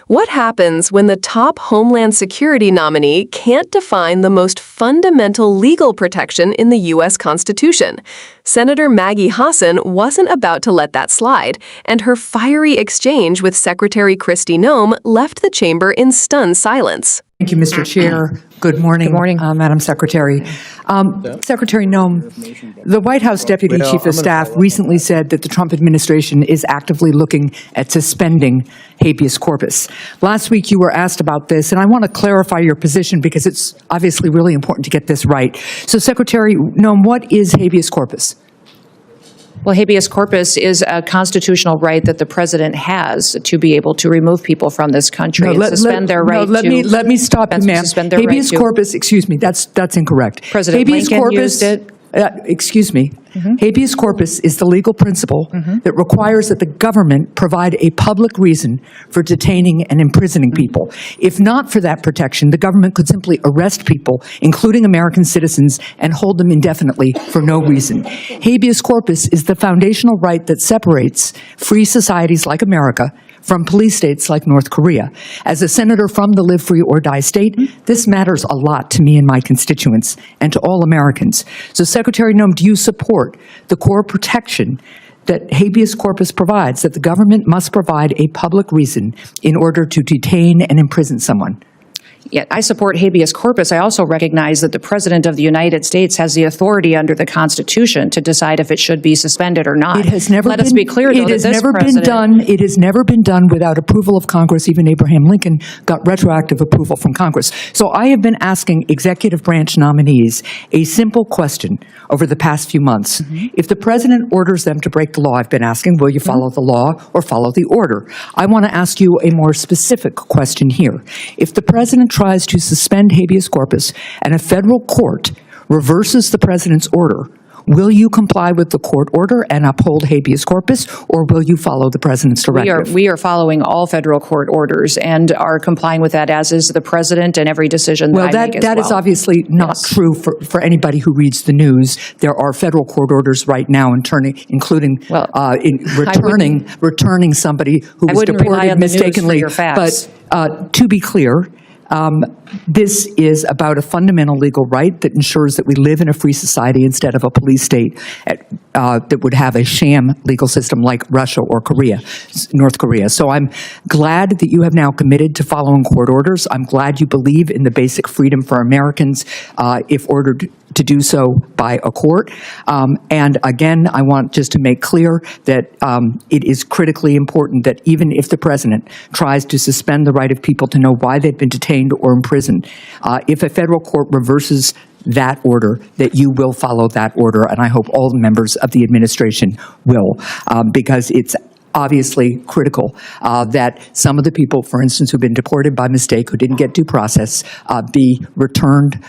What happens when the top Homeland Security nominee can't define the most fundamental legal protection in the U.S. Constitution? Senator Maggie Hassan wasn't about to let that slide, and her fiery exchange with Secretary Kristi Noem left the chamber in stunned silence. Thank you, Mr. Chair. Good morning, Madam Secretary. Secretary Noem, the White House Deputy Chief of Staff recently said that the Trump administration is actively looking at suspending habeas corpus. Last week you were asked about this, and I want to clarify your position because it's obviously really important to get this right. So, Secretary Noem, what is habeas corpus? Well, habeas corpus is a constitutional right that the president has to be able to remove people from this country and suspend their right to. Let me stop you, ma'am. Habeas corpus, excuse me, that's incorrect. President Lincoln used it. Excuse me. Habeas corpus is the legal principle that requires that the government provide a public reason for detaining and imprisoning people. If not for that protection, the government could simply arrest people, including American citizens, and hold them indefinitely for no reason. Habeas corpus is the foundational right that separates free societies like America from police states like North Korea. As a senator from the live free or die state, this matters a lot to me and my constituents and to all Americans. So, Secretary Noem, do you support the core protection that habeas corpus provides, that the government must provide a public reason in order to detain and imprison someone? Yeah, I support habeas corpus. I also recognize that the President of the United States has the authority under the Constitution to decide if it should be suspended or not. It has never Let us be clear, though, it has never been done. It has never been done without approval of Congress. Even Abraham Lincoln got retroactive approval from Congress. So I have been asking executive branch nominees a simple question over the past few months. If the president orders them to break the law, I've been asking, will you follow the law or follow the order? I want to ask you a more specific question here. If the president tries to suspend habeas corpus and a federal court reverses the president's order, will you comply with the court order and uphold habeas corpus, or will you follow the president's directive? We are following all federal court orders and are complying with that, as is the president, and every decision that I make as well. That is obviously not true for anybody who reads the news. There are federal court orders right now, including returning somebody who was deported mistakenly. But to be clear, this is about a fundamental legal right that ensures that we live in a free society instead of a police state that would have a sham legal system like Russia or North Korea. So I'm glad that you have now committed to following court orders. I'm glad you believe in the basic freedom for Americans if ordered to do so by a court. And again, I want just to make clear that it is critically important that even if the president tries to suspend the right of people to know why they've been detained or imprisoned, if a federal court reverses that order, that you will follow that order. And I hope all the members of the administration will, because it's obviously critical that some of the people, for instance, who've been deported by mistake, who didn't get due process, be returned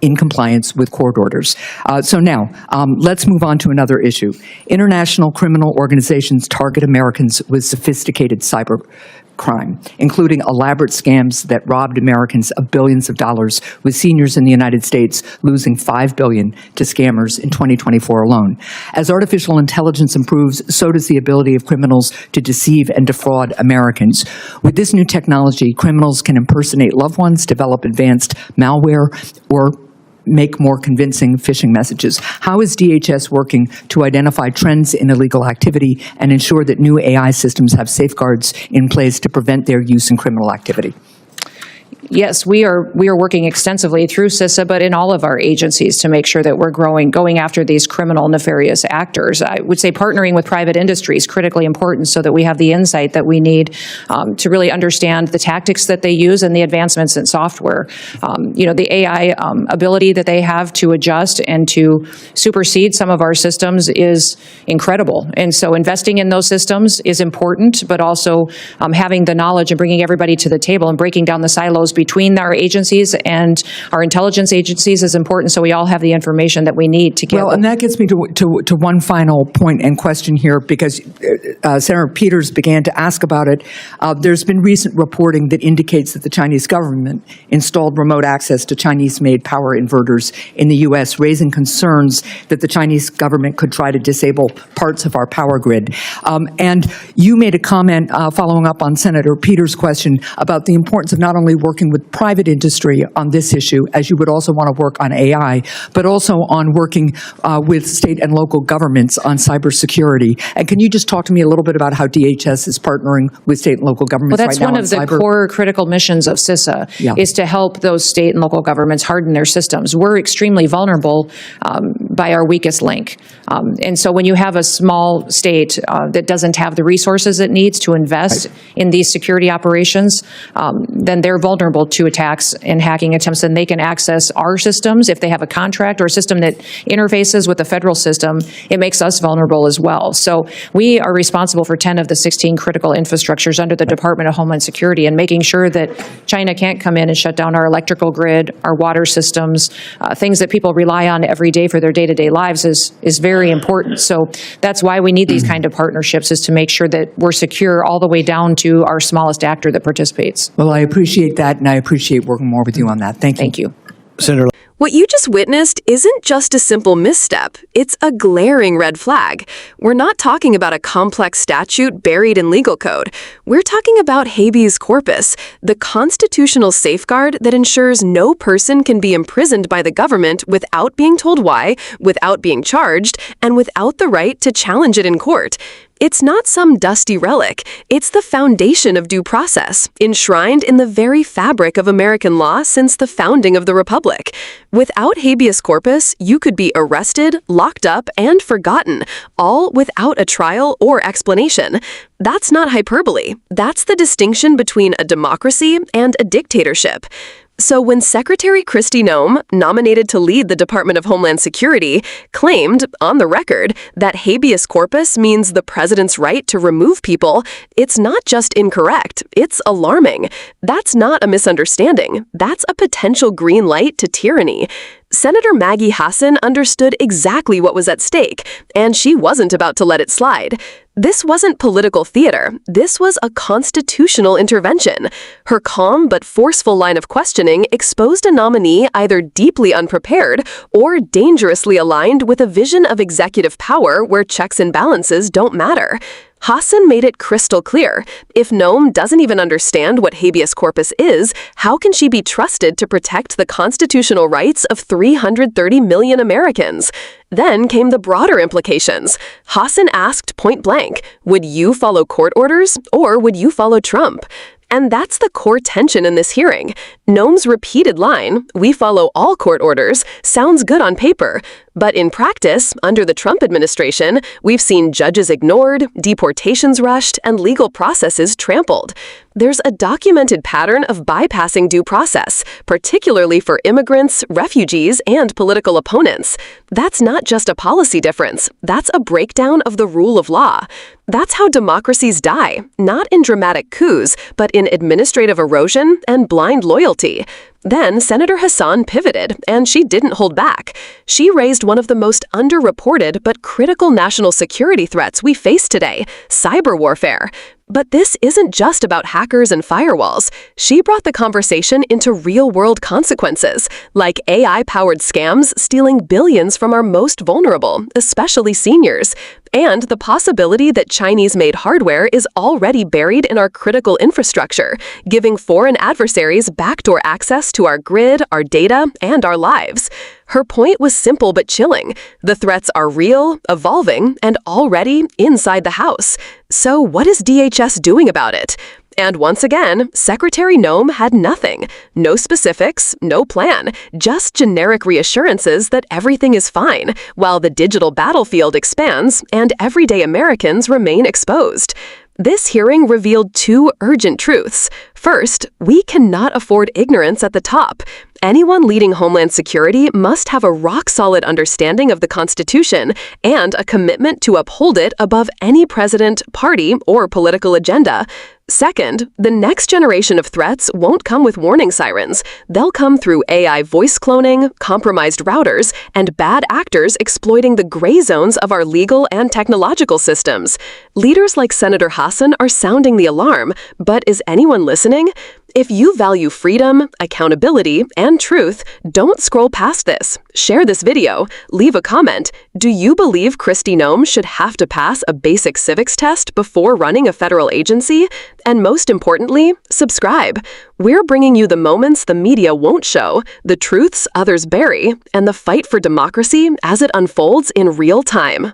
in compliance with court orders. So now, let's move on to another issue. International criminal organizations target Americans with sophisticated cybercrime, including elaborate scams that robbed Americans of billions of dollars, with seniors in the United States losing $5 billion to scammers in 2024 alone. As artificial intelligence improves, so does the ability of criminals to deceive and defraud Americans. With this new technology, criminals can impersonate loved ones, develop advanced malware, or make more convincing phishing messages. How is DHS working to identify trends in illegal activity and ensure that new AI systems have safeguards in place to prevent their use in criminal activity? Yes, we are working extensively through CISA, but in all of our agencies to make sure that we're going after these criminal, nefarious actors. I would say partnering with private industry is critically important so that we have the insight that we need to really understand the tactics that they use and the advancements in software. The AI ability that they have to adjust and to supersede some of our systems is incredible. And so investing in those systems is important, but also having the knowledge and bringing everybody to the table and breaking down the silos between our agencies and our intelligence agencies is important, so we all have the information that we need to get. Well, and that gets me to one final point and question here, because Senator Peters began to ask about it. There's been recent reporting that indicates that the Chinese government installed remote access to Chinese-made power inverters in the U.S., raising concerns that the Chinese government could try to disable parts of our power grid. And you made a comment following up on Senator Peters' question about the importance of not only working with private industry on this issue, as you would also want to work on AI, but also on working with state and local governments on cybersecurity. And can you just talk to me a little bit about how DHS is partnering with state and local governments right now on cyber? Well, that's one of the core critical missions of CISA, is to help those state and local governments harden their systems. We're extremely vulnerable by our weakest link. And so when you have a small state that doesn't have the resources it needs to invest in these security operations, then they're vulnerable to attacks and hacking attempts, and they can access our systems. If they have a contract or a system that interfaces with the federal system, it makes us vulnerable as well. So we are responsible for 10 of the 16 critical infrastructures under the Department of Homeland Security, and making sure that China can't come in and shut down our electrical grid, our water systems, things that people rely on every day for their day-to-day lives is very important. So that's why we need these kind of partnerships, is to make sure that we're secure all the way down to our smallest actor that participates. Well, I appreciate that, and I appreciate working more with you on that. Thank you. Thank you. Senator. What you just witnessed isn't just a simple misstep, it's a glaring red flag. We're not talking about a complex statute buried in legal code. We're talking about habeas corpus, the constitutional safeguard that ensures no person can be imprisoned by the government without being told why, without being charged, and without the right to challenge it in court. It's not some dusty relic. It's the foundation of due process, enshrined in the very fabric of American law since the founding of the Republic. Without habeas corpus, you could be arrested, locked up, and forgotten, all without a trial or explanation. That's not hyperbole. That's the distinction between a democracy and a dictatorship. So when Secretary Kristi Noem, nominated to lead the Department of Homeland Security, claimed, on the record, that habeas corpus means the president's right to remove people, it's not just incorrect, it's alarming. That's not a misunderstanding. That's a potential green light to tyranny. Senator Maggie Hassan understood exactly what was at stake, and she wasn't about to let it slide. This wasn't political theater. This was a constitutional intervention. Her calm but forceful line of questioning exposed a nominee either deeply unprepared or dangerously aligned with a vision of executive power where checks and balances don't matter. Hassan made it crystal clear. If Noem doesn't even understand what habeas corpus is, how can she be trusted to protect the constitutional rights of 330 million Americans? Then came the broader implications. Hassan asked point blank, would you follow court orders or would you follow Trump? And that's the core tension in this hearing. Noem's repeated line, we follow all court orders, sounds good on paper. But in practice, under the Trump administration, we've seen judges ignored, deportations rushed, and legal processes trampled. There's a documented pattern of bypassing due process, particularly for immigrants, refugees, and political opponents. That's not just a policy difference. That's a breakdown of the rule of law. That's how democracies die, not in dramatic coups, but in administrative erosion and blind loyalty. Then Senator Hassan pivoted, and she didn't hold back. She raised one of the most underreported but critical national security threats we face today, cyber warfare. But this isn't just about hackers and firewalls. She brought the conversation into real-world consequences, like AI-powered scams stealing billions from our most vulnerable, especially seniors, and the possibility that Chinese-made hardware is already buried in our critical infrastructure, giving foreign adversaries backdoor access to our grid, our data, and our lives. Her point was simple but chilling. The threats are real, evolving, and already inside the house. So what is DHS doing about it? And once again, Secretary Noem had nothing. No specifics, no plan, just generic reassurances that everything is fine, while the digital battlefield expands and everyday Americans remain exposed. This hearing revealed two urgent truths. First, we cannot afford ignorance at the top. Anyone leading Homeland Security must have a rock-solid understanding of the Constitution and a commitment to uphold it above any president, party, or political agenda. Second, the next generation of threats won't come with warning sirens. They'll come through AI voice cloning, compromised routers, and bad actors exploiting the gray zones of our legal and technological systems. Leaders like Senator Hassan are sounding the alarm, but is anyone listening? If you value freedom, accountability, and truth, don't scroll past this. Share this video. Leave a comment. Do you believe Kristi Noem should have to pass a basic civics test before running a federal agency? And most importantly, subscribe. We're bringing you the moments the media won't show, the truths others bury, and the fight for democracy as it unfolds in real time.